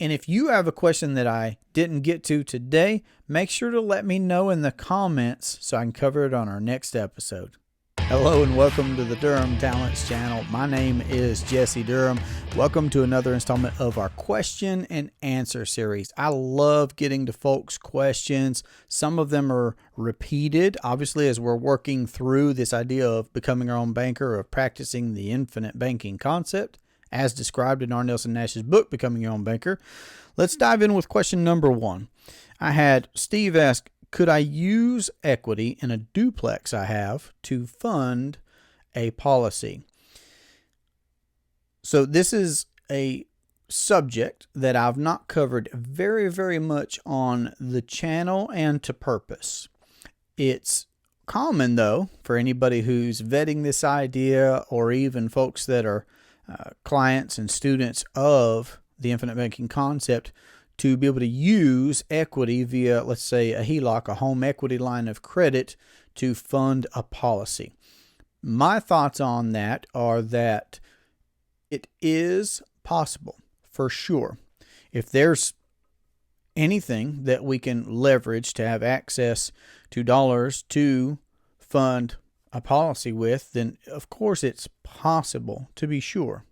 And if you have a question that I didn't get to today, make sure to let me know in the comments so I can cover it on our next episode. Hello and welcome to the Durham Talents channel. My name is Jesse Durham. Welcome to another installment of our question and answer series. I love getting to folks' questions. Some of them are repeated, obviously, as we're working through this idea of becoming our own banker, of practicing the infinite banking concept, as described in R. Nelson Nash's book, Becoming Your Own Banker. Let's dive in with question number 1. I had Steve ask, could I use equity in a duplex I have to fund a policy? So this is a subject that I've not covered very much on the channel and to purpose. It's common, though, for anybody who's vetting this idea or even folks that are clients and students of the infinite banking concept to be able to use equity via, let's say, a HELOC, a home equity line of credit, to fund a policy. My thoughts on that are that it is possible, for sure. If there's anything that we can leverage to have access to dollars to fund a policy with, then of course it's possible, to be sure.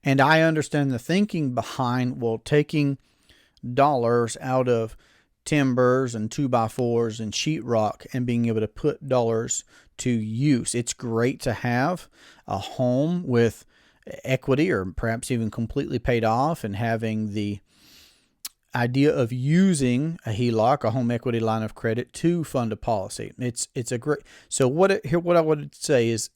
And I understand the thinking behind, well, taking dollars out of timbers and 2x4s and sheetrock and being able to put dollars to use. It's great to have a home with equity or perhaps even completely paid off and having the idea of using a HELOC, a home equity line of credit, to fund a policy. It's a great, so what I would say is,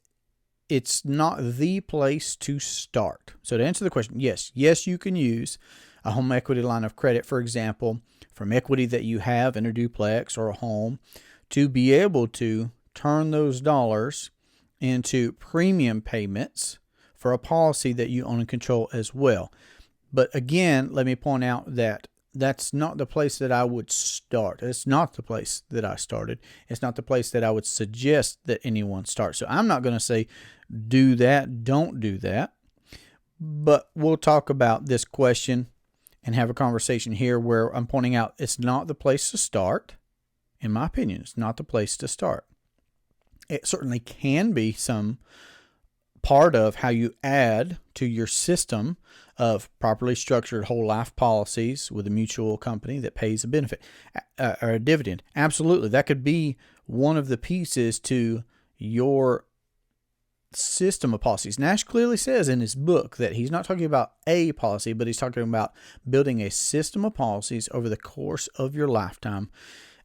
it's not the place to start. So to answer the question, yes, you can use a home equity line of credit, for example, from equity that you have in a duplex or a home, to be able to turn those dollars into premium payments for a policy that you own and control as well. But again, let me point out that that's not the place that I would start. It's not the place that I started. It's not the place that I would suggest that anyone start. So I'm not going to say do that, don't do that. But we'll talk about this question and have a conversation here where I'm pointing out it's not the place to start. In my opinion, it's not the place to start. It certainly can be some part of how you add to your system of properly structured whole life policies with a mutual company that pays a benefit or a dividend. Absolutely. That could be one of the pieces to your system of policies. Nash clearly says in his book that he's not talking about a policy, but he's talking about building a system of policies over the course of your lifetime,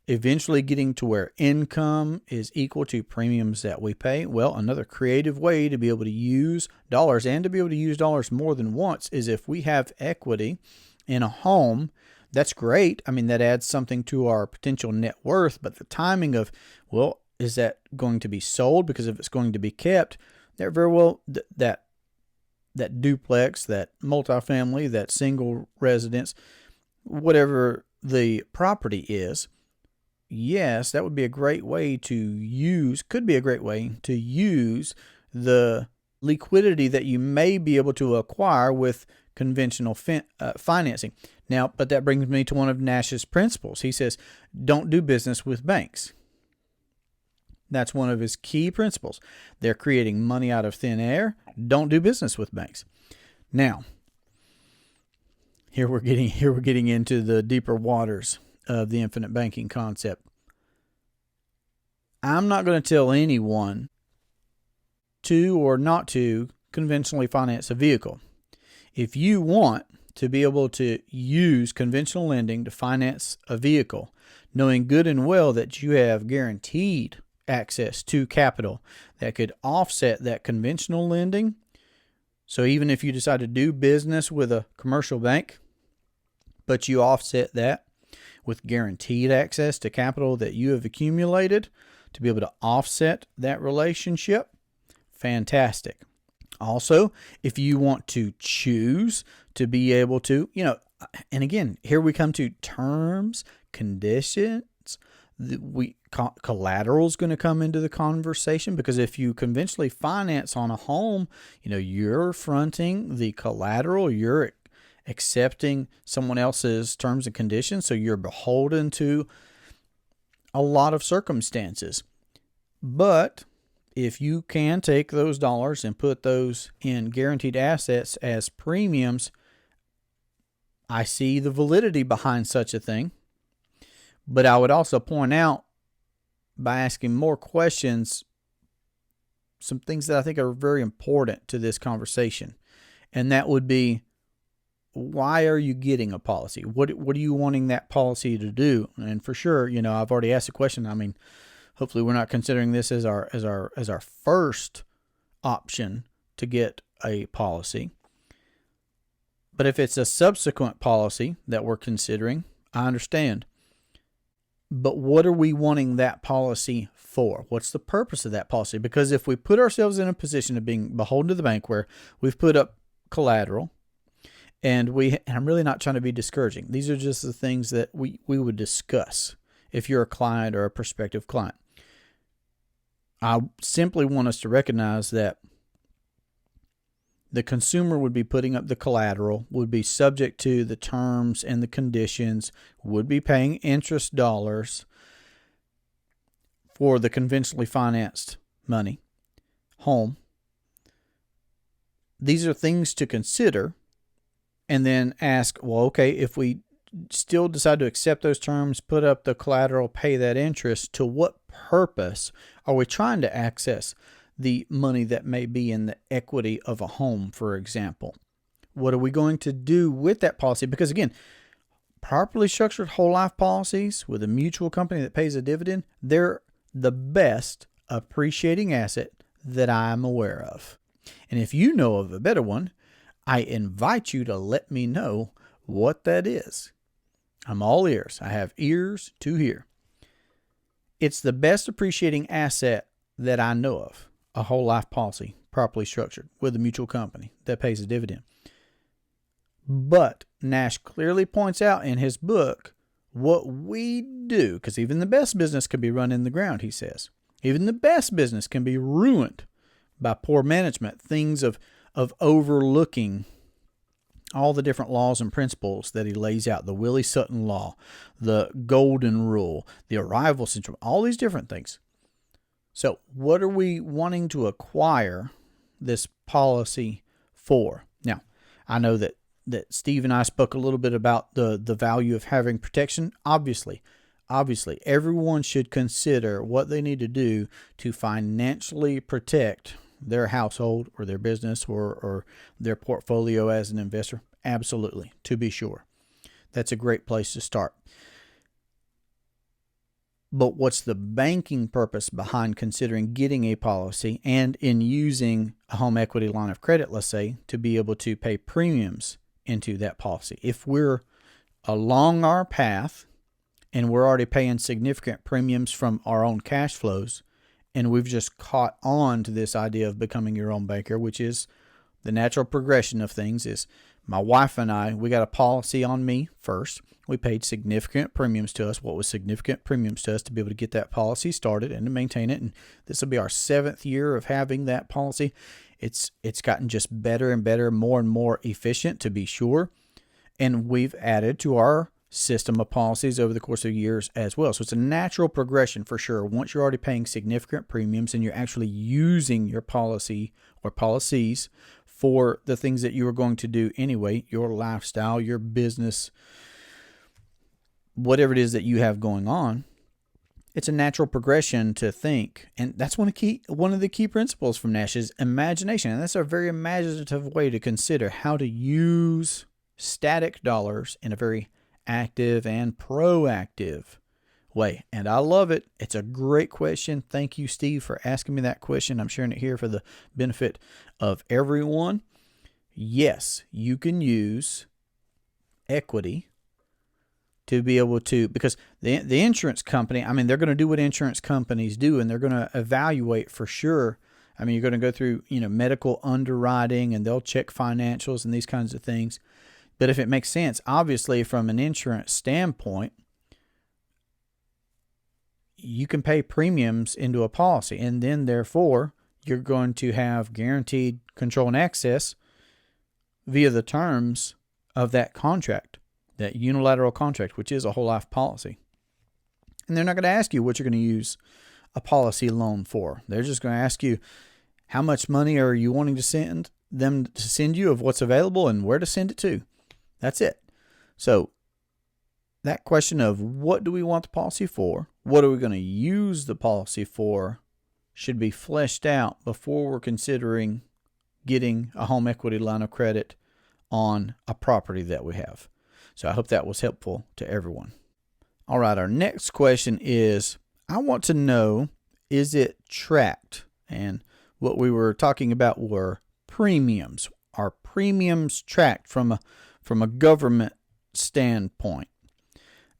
eventually getting to where income is equal to premiums that we pay. Well, another creative way to be able to use dollars and to be able to use dollars more than once is if we have equity in a home. That's great. I mean, that adds something to our potential net worth, but the timing of, well, is that going to be sold? Because if it's going to be kept, there very well that duplex, that multifamily, that single residence, whatever the property is, yes, that would be a great way to use, could be a great way to use the liquidity that you may be able to acquire with conventional financing. Now, but that brings me to one of Nash's principles. He says, don't do business with banks. That's one of his key principles. They're creating money out of thin air. Don't do business with banks. Now, here we're getting into the deeper waters of the infinite banking concept. I'm not going to tell anyone to or not to conventionally finance a vehicle. If you want to be able to use conventional lending to finance a vehicle, knowing good and well that you have guaranteed access to capital that could offset that conventional lending. So even if you decide to do business with a commercial bank, but you offset that with guaranteed access to capital that you have accumulated to be able to offset that relationship, fantastic. Also, if you want to choose to be able to, and again, here we come to terms, conditions. Collateral is going to come into the conversation, because if you conventionally finance on a home, you're fronting the collateral, you're accepting someone else's terms and conditions, so you're beholden to a lot of circumstances. But if you can take those dollars and put those in guaranteed assets as premiums, I see the validity behind such a thing. But I would also point out, by asking more questions, some things that I think are very important to this conversation. And that would be, why are you getting a policy? What are you wanting that policy to do? And for sure, I've already asked the question. I mean, hopefully we're not considering this as our first option to get a policy. But if it's a subsequent policy that we're considering, I understand. But what are we wanting that policy for? What's the purpose of that policy? Because if we put ourselves in a position of being beholden to the bank where we've put up collateral, and I'm really not trying to be discouraging. These are just the things that we would discuss if you're a client or a prospective client. I simply want us to recognize that the consumer would be putting up the collateral, would be subject to the terms and the conditions, would be paying interest dollars for the conventionally financed money, home. These are things to consider, and then ask, well, okay, if we still decide to accept those terms, put up the collateral, pay that interest, to what purpose are we trying to access the money that may be in the equity of a home, for example? What are we going to do with that policy? Because again, properly structured whole life policies with a mutual company that pays a dividend, they're the best appreciating asset that I'm aware of. And if you know of a better one, I invite you to let me know what that is. I'm all ears. I have ears to hear. It's the best appreciating asset that I know of, a whole life policy, properly structured, with a mutual company that pays a dividend. But Nash clearly points out in his book what we do, because even the best business can be run in the ground, he says. Even the best business can be ruined by poor management, things of overlooking all the different laws and principles that he lays out, the Willie Sutton Law, the Golden Rule, the Arrival Syndrome, all these different things. So what are we wanting to acquire this policy for? Now, I know that Steve and I spoke a little bit about the value of having protection. Obviously, everyone should consider what they need to do to financially protect their household or their business or their portfolio as an investor. Absolutely, to be sure. That's a great place to start. But what's the banking purpose behind considering getting a policy and in using a home equity line of credit, let's say, to be able to pay premiums into that policy? If we're along our path and we're already paying significant premiums from our own cash flows, and we've just caught on to this idea of becoming your own banker, which is the natural progression of things, is my wife and I, we got a policy on me first. We paid significant premiums to us. What was significant premiums to us to be able to get that policy started and to maintain it. And this will be our 7th year of having that policy. It's gotten just better and better, more and more efficient, to be sure. And we've added to our system of policies over the course of years as well. So it's a natural progression for sure. Once you're already paying significant premiums and you're actually using your policy or policies for the things that you are going to do anyway, your lifestyle, your business, whatever it is that you have going on, it's a natural progression to think. And that's one of the key principles from Nash is imagination. And that's a very imaginative way to consider how to use static dollars in a very active and proactive way. And I love it. It's a great question. Thank you, Steve, for asking me that question. I'm sharing it here for the benefit of everyone. Yes, you can use equity to be able to, because the insurance company, I mean, they're going to do what insurance companies do, and they're going to evaluate for sure. I mean, you're going to go through, medical underwriting, and they'll check financials and these kinds of things. But if it makes sense, obviously from an insurance standpoint, you can pay premiums into a policy, and then therefore you're going to have guaranteed control and access via the terms of that contract, that unilateral contract, which is a whole life policy. And they're not going to ask you what you're going to use a policy loan for. They're just going to ask you, how much money are you wanting to send them to send you, of what's available and where to send it to. That's it. So that question of what do we want the policy for, what are we going to use the policy for, should be fleshed out before we're considering getting a home equity line of credit on a property that we have. So I hope that was helpful to everyone. All right, our next question is, I want to know, is it tracked? And what we were talking about were premiums. Are premiums tracked from a government standpoint?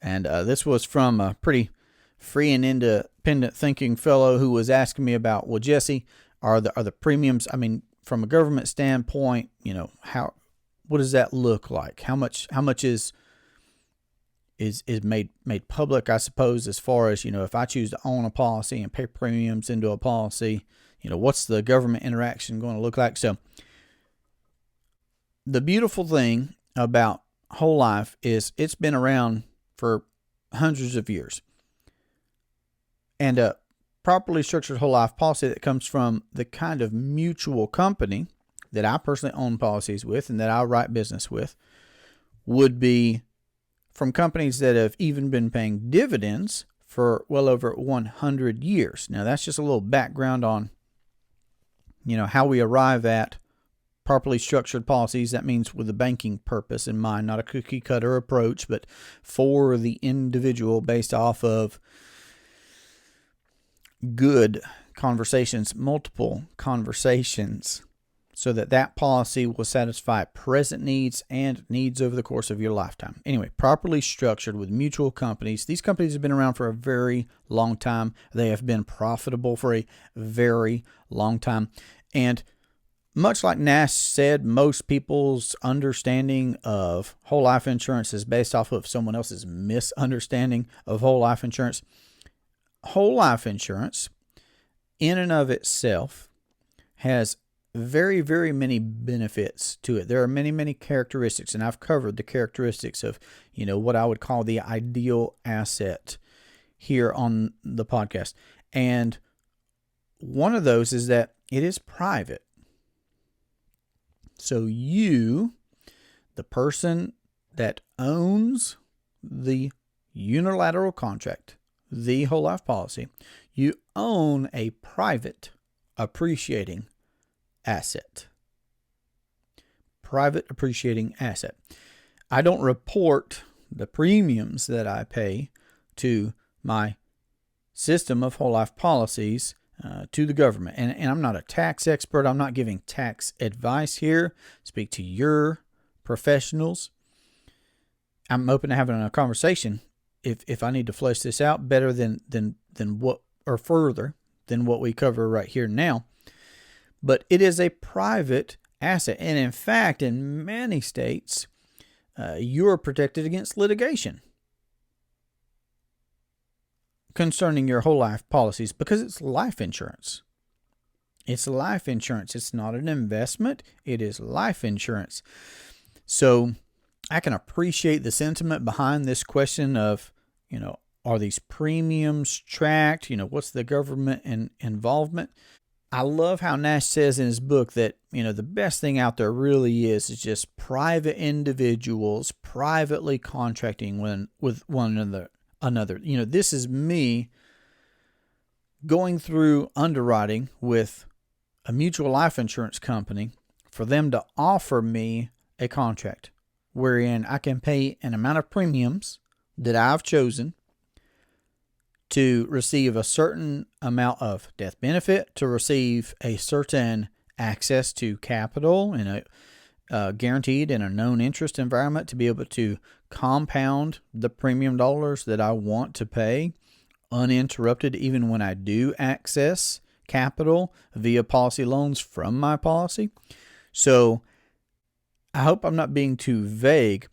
And this was from a pretty free and independent thinking fellow who was asking me about, well, Jesse, are the premiums, I mean, from a government standpoint, what does that look like? How much is made public, I suppose, as far as, if I choose to own a policy and pay premiums into a policy, what's the government interaction going to look like? So the beautiful thing about whole life is it's been around for hundreds of years. And a properly structured whole life policy that comes from the kind of mutual company that I personally own policies with and that I write business with would be from companies that have even been paying dividends for well over 100 years. Now, that's just a little background on, how we arrive at properly structured policies. That means with a banking purpose in mind, not a cookie cutter approach, but for the individual based off of good conversations, multiple conversations, so that policy will satisfy present needs and needs over the course of your lifetime. Anyway, properly structured with mutual companies. These companies have been around for a very long time. They have been profitable for a very long time. And much like Nash said, most people's understanding of whole life insurance is based off of someone else's misunderstanding of whole life insurance. Whole life insurance, in and of itself, has very, very many benefits to it. There are many, many characteristics, and I've covered the characteristics of, what I would call the ideal asset here on the podcast. And one of those is that it is private. So you, the person that owns the unilateral contract, the whole life policy, you own a private appreciating asset. Private appreciating asset. I don't report the premiums that I pay to my system of whole life policies to the government. And I'm not a tax expert. I'm not giving tax advice here. Speak to your professionals. I'm open to having a conversation if I need to flesh this out better than what, or further than what we cover right here now. But it is a private asset. And in fact, in many states, you are protected against litigation concerning your whole life policies because it's life insurance. It's life insurance. It's not an investment. It is life insurance. So I can appreciate the sentiment behind this question of, are these premiums tracked? What's the government involvement? I love how Nash says in his book that, the best thing out there really is just private individuals privately contracting with one another. This is me going through underwriting with a mutual life insurance company for them to offer me a contract wherein I can pay an amount of premiums that I've chosen to receive a certain amount of death benefit, to receive a certain access to capital in a guaranteed and a known interest environment, to be able to compound the premium dollars that I want to pay uninterrupted, even when I do access capital via policy loans from my policy. So I hope I'm not being too vague.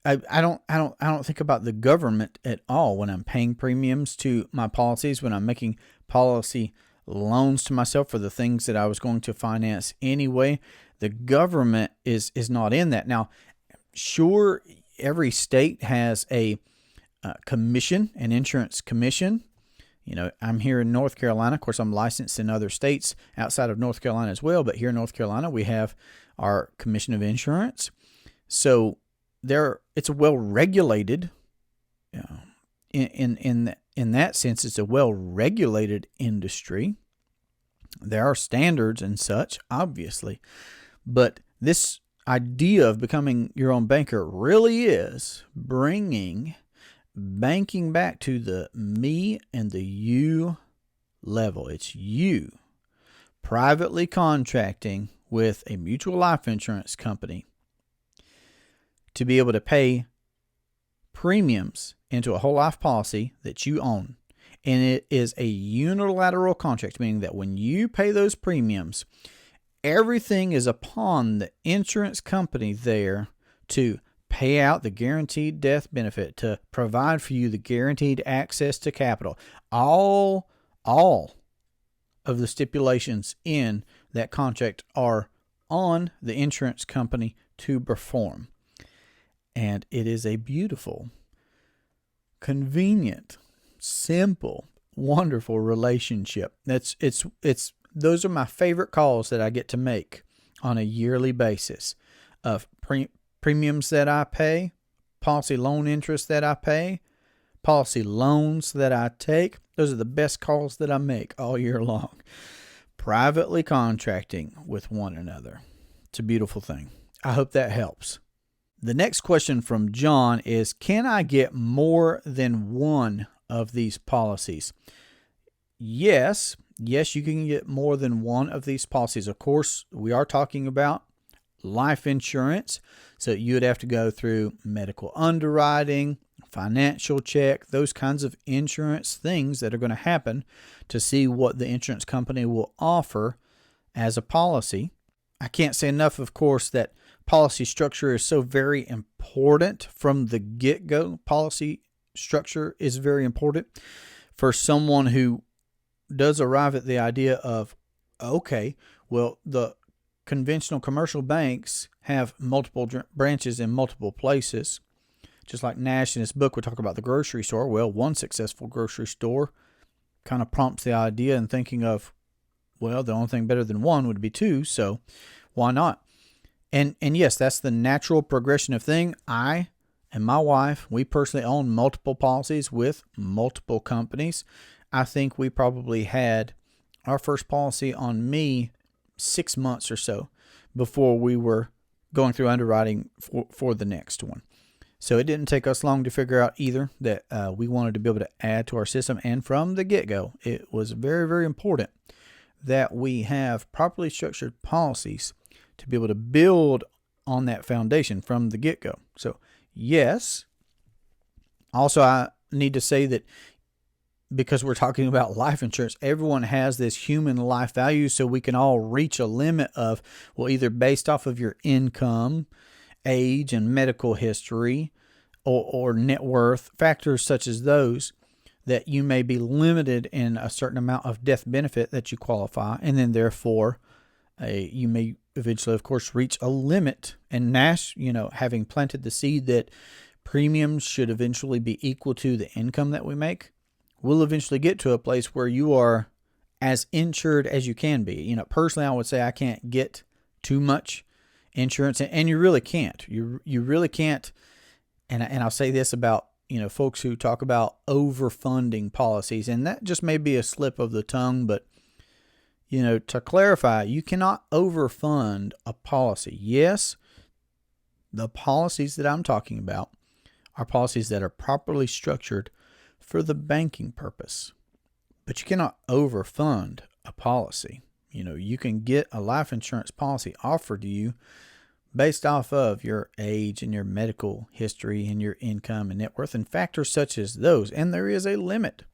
I don't think about the government at all when I'm paying premiums to my policies, when I'm making policy loans to myself for the things that I was going to finance anyway. The government is not in that. Now, Sure, every state has a commission, an insurance commission. I'm here in North Carolina. Of course, I'm licensed in other states outside of North Carolina as well, but here in North Carolina, we have our commission of insurance. So it's a well-regulated, in that sense, it's a well-regulated industry. There are standards and such, obviously, but this idea of becoming your own banker really is bringing banking back to the me and the you level. It's you privately contracting with a mutual life insurance company to be able to pay premiums into a whole life policy that you own. And it is a unilateral contract, meaning that when you pay those premiums, everything is upon the insurance company there to pay out the guaranteed death benefit, to provide for you the guaranteed access to capital. All of the stipulations in that contract are on the insurance company to perform. And it is a beautiful, convenient, simple, wonderful relationship. Those are my favorite calls that I get to make on a yearly basis of premiums that I pay, policy loan interest that I pay, policy loans that I take. Those are the best calls that I make all year long. Privately contracting with one another. It's a beautiful thing. I hope that helps. The next question from John is, can I get more than one of these policies? Yes, you can get more than one of these policies. Of course, we are talking about life insurance, so you would have to go through medical underwriting, financial check, those kinds of insurance things that are going to happen to see what the insurance company will offer as a policy. I can't say enough, of course, that policy structure is so very important from the get-go. Policy structure is very important for someone who does arrive at the idea of, okay, well, the conventional commercial banks have multiple branches in multiple places. Just like Nash in his book would talk about the grocery store. Well, one successful grocery store kind of prompts the idea and thinking of, well, the only thing better than one would be two, so why not? And yes, that's the natural progression of thing. I and my wife, we personally own multiple policies with multiple companies. I think we probably had our first policy on me 6 months or so before we were going through underwriting for the next one. So it didn't take us long to figure out either that we wanted to be able to add to our system. And from the get-go, it was very, very important that we have properly structured policies to be able to build on that foundation from the get-go. So yes, also I need to say that because we're talking about life insurance, everyone has this human life value, so we can all reach a limit of, well, either based off of your income, age, and medical history, or net worth, factors such as those, that you may be limited in a certain amount of death benefit that you qualify, and then therefore you may eventually, of course, reach a limit. And Nash, having planted the seed that premiums should eventually be equal to the income that we make, we'll eventually get to a place where you are as insured as you can be. Personally, I would say I can't get too much insurance, and you really can't. You really can't. And I'll say this about folks who talk about overfunding policies, and that just may be a slip of the tongue, but to clarify, you cannot overfund a policy. Yes, the policies that I'm talking about are policies that are properly structured for the banking purpose, but you cannot overfund a policy. You can get a life insurance policy offered to you based off of your age and your medical history and your income and net worth and factors such as those. And there is a limit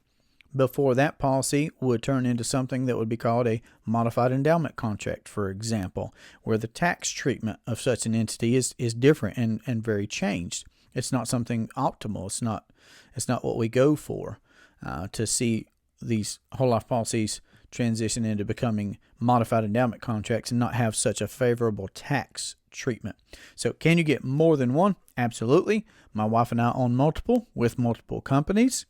before that policy would turn into something that would be called a modified endowment contract, for example, where the tax treatment of such an entity is different and very changed. It's not something optimal. It's not what we go for to see these whole life policies transition into becoming modified endowment contracts and not have such a favorable tax treatment. So can you get more than one? Absolutely. My wife and I own multiple with multiple companies.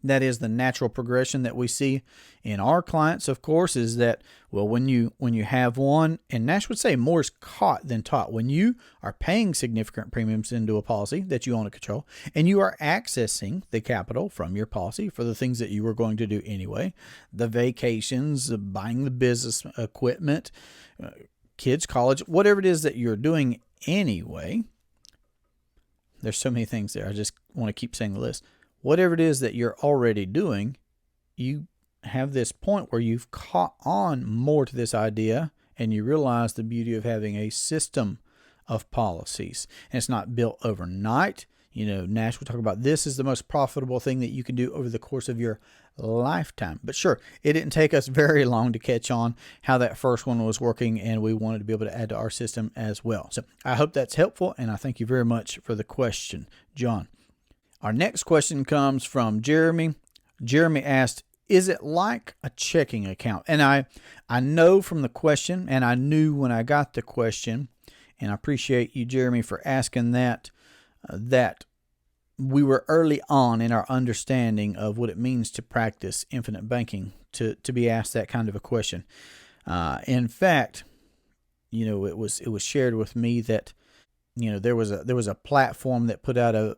That is the natural progression that we see in our clients, of course, is that, well, when you have one, and Nash would say more is caught than taught. When you are paying significant premiums into a policy that you own and control, and you are accessing the capital from your policy for the things that you were going to do anyway, the vacations, buying the business equipment, kids' college, whatever it is that you're doing anyway. There's so many things there. I just want to keep saying the list. Whatever it is that you're already doing, you have this point where you've caught on more to this idea and you realize the beauty of having a system of policies. And it's not built overnight. Nash will talk about this is the most profitable thing that you can do over the course of your lifetime. But sure, it didn't take us very long to catch on how that first one was working, and we wanted to be able to add to our system as well. So I hope that's helpful, and I thank you very much for the question, John. Our next question comes from Jeremy. Jeremy asked, is it like a checking account? And I know from the question, and I knew when I got the question, and I appreciate you, Jeremy, for asking that we were early on in our understanding of what it means to practice infinite banking to be asked that kind of a question. In fact, it was shared with me that there was a platform that put out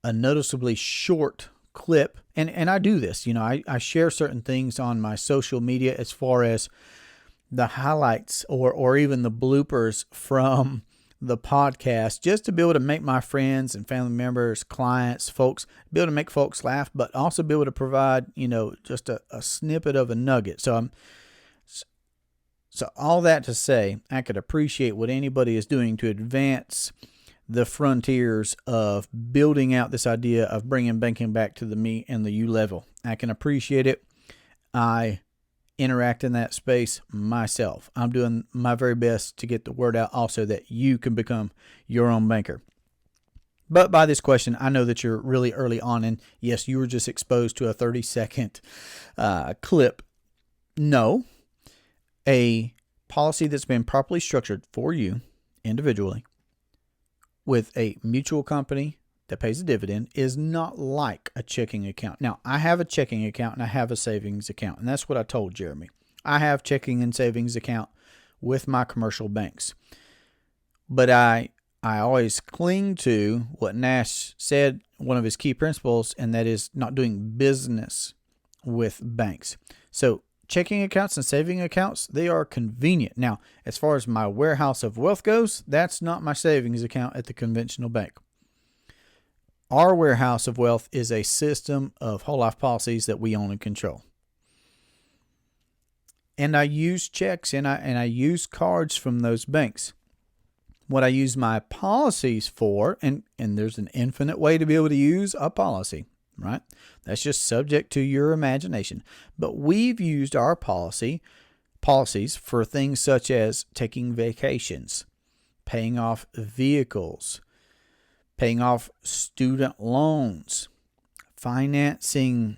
a noticeably short clip, and I do this. I share certain things on my social media as far as the highlights or even the bloopers from the podcast, just to be able to make my friends and family members, clients, folks, be able to make folks laugh, but also be able to provide, just a snippet of a nugget. So all that to say, I could appreciate what anybody is doing to advance the frontiers of building out this idea of bringing banking back to the me and the you level. I can appreciate it. I interact in that space myself. I'm doing my very best to get the word out also that you can become your own banker. But by this question, I know that you're really early on, and yes, you were just exposed to a 30-second clip. No, a policy that's been properly structured for you individually with a mutual company that pays a dividend is not like a checking account. Now, I have a checking account and I have a savings account, and that's what I told Jeremy. I have checking and savings account with my commercial banks. But I always cling to what Nash said, one of his key principles, and that is not doing business with banks. So checking accounts and saving accounts, they are convenient. Now, as far as my warehouse of wealth goes, that's not my savings account at the conventional bank. Our warehouse of wealth is a system of whole life policies that we own and control. And I use checks and I use cards from those banks. What I use my policies for, and there's an infinite way to be able to use a policy, right? That's just subject to your imagination. But we've used our policies for things such as taking vacations, paying off vehicles, paying off student loans, financing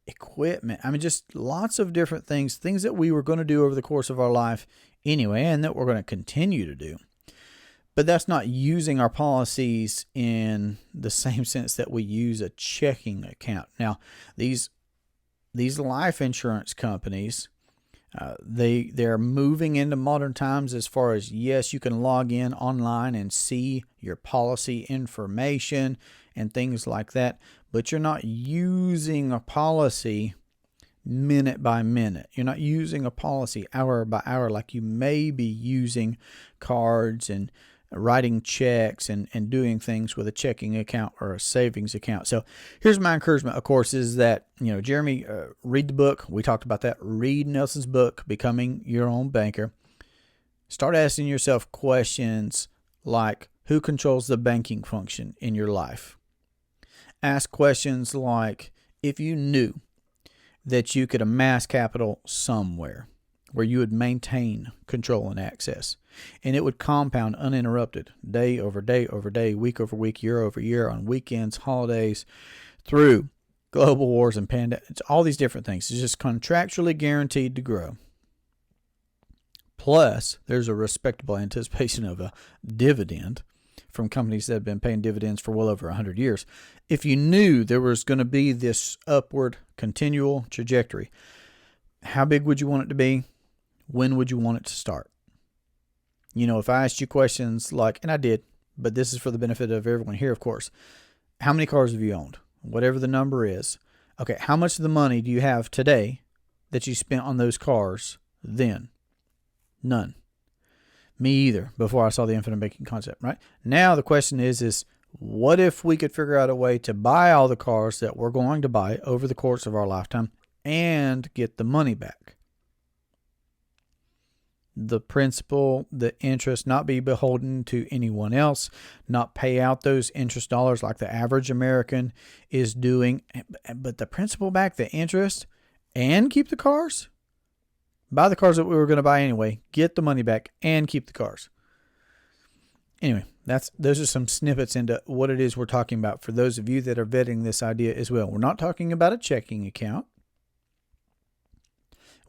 equipment. Just lots of different things that we were going to do over the course of our life anyway, and that we're going to continue to do. But that's not using our policies in the same sense that we use a checking account. Now, these life insurance companies, they're moving into modern times as far as, yes, you can log in online and see your policy information and things like that, but you're not using a policy minute by minute. You're not using a policy hour by hour like you may be using cards and writing checks and doing things with a checking account or a savings account. So here's my encouragement, of course, is that, Jeremy, read the book. We talked about that. Read Nelson's book, Becoming Your Own Banker. Start asking yourself questions like, who controls the banking function in your life? Ask questions like, if you knew that you could amass capital somewhere where you would maintain control and access, and it would compound uninterrupted day over day over day, week over week, year over year, on weekends, holidays, through global wars and pandemics, all these different things. It's just contractually guaranteed to grow. Plus, there's a respectable anticipation of a dividend from companies that have been paying dividends for well over 100 years. If you knew there was going to be this upward continual trajectory, how big would you want it to be? When would you want it to start? If I asked you questions like, and I did, but this is for the benefit of everyone here, of course. How many cars have you owned? Whatever the number is. Okay, how much of the money do you have today that you spent on those cars then? None. Me either, before I saw the infinite banking concept, right? Now the question is what if we could figure out a way to buy all the cars that we're going to buy over the course of our lifetime and get the money back? The principal, the interest, not be beholden to anyone else, not pay out those interest dollars like the average American is doing, but the principal back, the interest, and keep the cars? Buy the cars that we were going to buy anyway, get the money back, and keep the cars. Anyway, those are some snippets into what it is we're talking about for those of you that are vetting this idea as well. We're not talking about a checking account.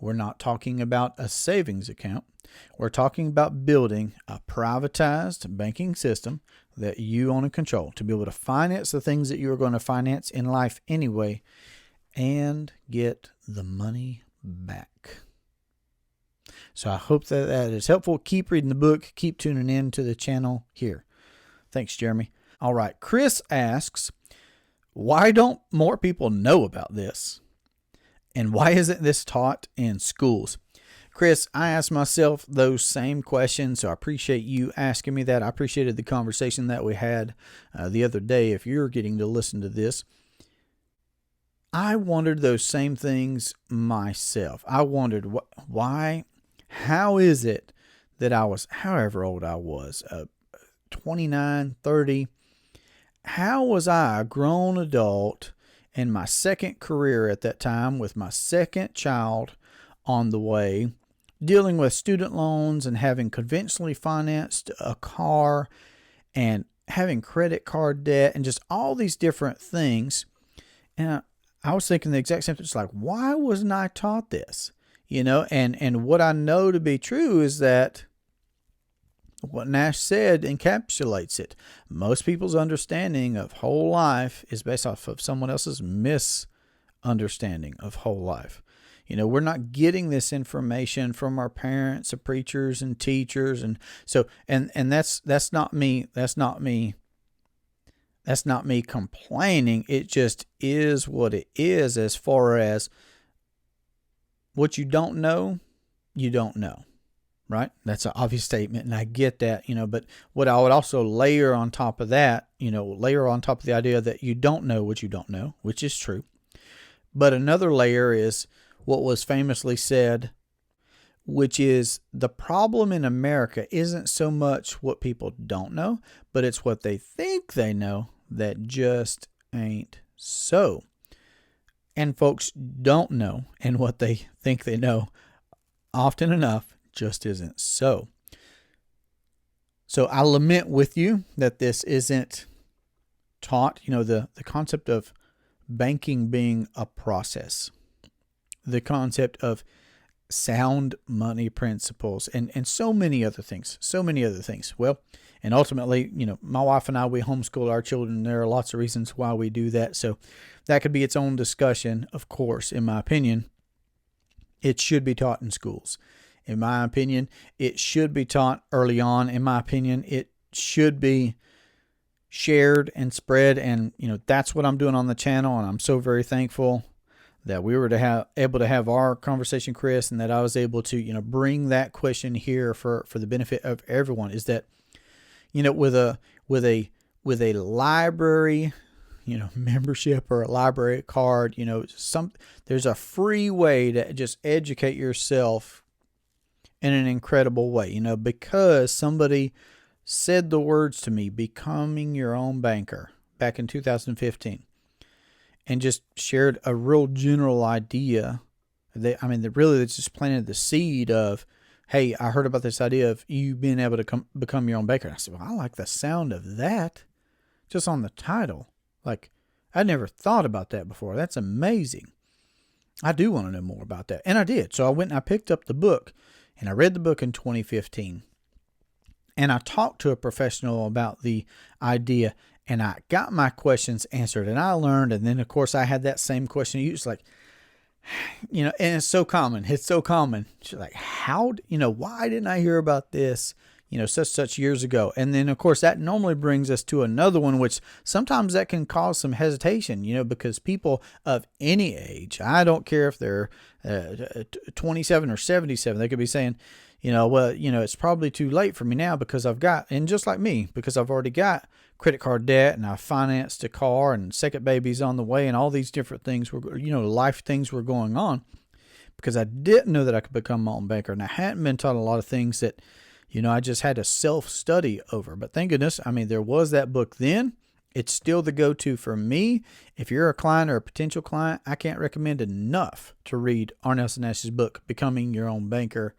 We're not talking about a savings account. We're talking about building a privatized banking system that you own and control to be able to finance the things that you are going to finance in life anyway and get the money back. So I hope that is helpful. Keep reading the book. Keep tuning in to the channel here. Thanks, Jeremy. All right. Chris asks, why don't more people know about this? And why isn't this taught in schools? Chris, I asked myself those same questions, so I appreciate you asking me that. I appreciated the conversation that we had the other day. If you're getting to listen to this, I wondered those same things myself. I wondered why, how is it that I was, however old I was, 29, 30, how was I a grown adult in my second career at that time with my second child on the way, dealing with student loans and having conventionally financed a car and having credit card debt and just all these different things. And I was thinking the exact same thing. It's like, why wasn't I taught this? And what I know to be true is that what Nash said encapsulates it. Most people's understanding of whole life is based off of someone else's misunderstanding of whole life. We're not getting this information from our parents or preachers and teachers. And so, and that's not me. That's not me complaining. It just is what it is as far as what you don't know, you don't know. Right? That's an obvious statement, and I get that, but what I would also layer on top of that, layer on top of the idea that you don't know what you don't know, which is true. But another layer is what was famously said, which is the problem in America isn't so much what people don't know, but it's what they think they know that just ain't so. And folks don't know, and what they think they know often enough just isn't so. So I lament with you that this isn't taught, the concept of banking being a process, the concept of sound money principles, and so many other things. Well, and ultimately, my wife and I, we homeschool our children. There are lots of reasons why we do that. So that could be its own discussion, of course. In my opinion, it should be taught in schools. In my opinion, it should be taught early on. In my opinion, it should be shared and spread. And, that's what I'm doing on the channel. And I'm so very thankful that we were able to have our conversation, Chris, and that I was able to, bring that question here for the benefit of everyone. Is that, with a library, membership or a library card, there's a free way to just educate yourself in an incredible way, because somebody said the words to me, becoming your own banker, back in 2015, and just shared a real general idea. They just planted the seed of, hey, I heard about this idea of you being able to become your own banker. And I said, well, I like the sound of that just on the title. Like, I never thought about that before. That's amazing. I do want to know more about that. And I did. So I went and I picked up the book. And I read the book in 2015. And I talked to a professional about the idea, and I got my questions answered, and I learned. And then, of course, I had that same question. You just like, and it's so common. It's so common. She's like, why didn't I hear about this, such years ago? And then, of course, that normally brings us to another one, which sometimes that can cause some hesitation, because people of any age, I don't care if they're 27 or 77, they could be saying, it's probably too late for me now because and just like me, because I've already got credit card debt and I financed a car and second baby's on the way and all these different things life things were going on, because I didn't know that I could become my own banker. And I hadn't been taught a lot of things that, I just had to self-study over. But thank goodness, there was that book then. It's still the go-to for me. If you're a client or a potential client, I can't recommend enough to read R. Nelson Nash's book, Becoming Your Own Banker,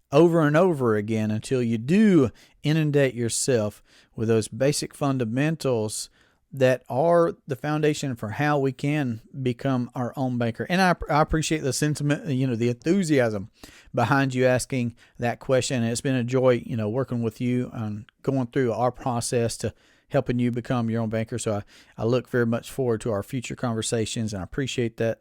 over and over again until you do inundate yourself with those basic fundamentals that are the foundation for how we can become our own banker. And I appreciate the sentiment, the enthusiasm behind you asking that question. And it's been a joy, working with you on going through our process to helping you become your own banker. So I look very much forward to our future conversations, and I appreciate that.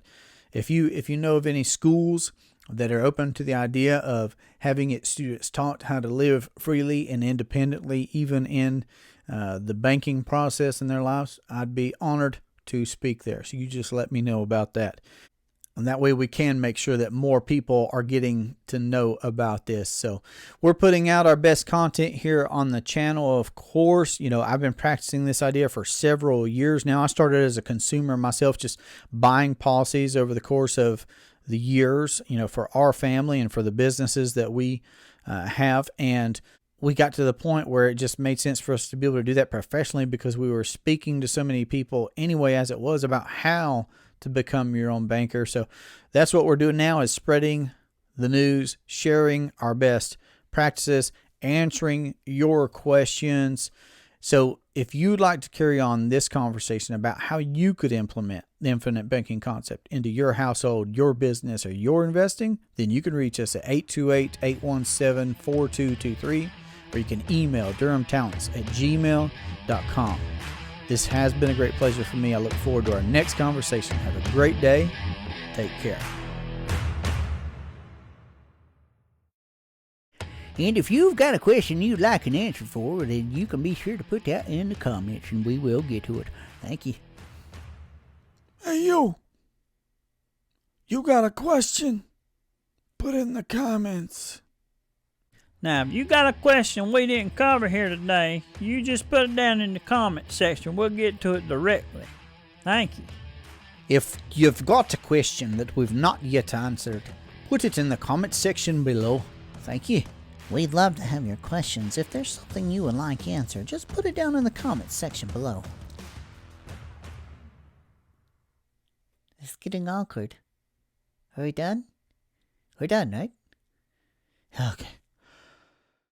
If you know of any schools that are open to the idea of having its students taught how to live freely and independently, even in the banking process in their lives, I'd be honored to speak there. So you just let me know about that. And that way we can make sure that more people are getting to know about this. So we're putting out our best content here on the channel. Of course, I've been practicing this idea for several years now. I started as a consumer myself, just buying policies over the course of the years, for our family and for the businesses that we have. And we got to the point where it just made sense for us to be able to do that professionally, because we were speaking to so many people anyway, as it was, about how to become your own banker. So that's what we're doing now, is spreading the news, sharing our best practices, answering your questions. So if you'd like to carry on this conversation about how you could implement the infinite banking concept into your household, your business, or your investing, then you can reach us at 828-817-4223, or you can email durhamtalents@gmail.com. This has been a great pleasure for me. I look forward to our next conversation. Have a great day. Take care. And if you've got a question you'd like an answer for, then you can be sure to put that in the comments and we will get to it. Thank you. Hey, you. You got a question? Put it in the comments. Now, if you got a question we didn't cover here today, you just put it down in the comment section. We'll get to it directly. Thank you. If you've got a question that we've not yet answered, put it in the comment section below. Thank you. We'd love to have your questions. If there's something you would like answered, just put it down in the comments section below. It's getting awkward. Are we done? We're done, right? Okay.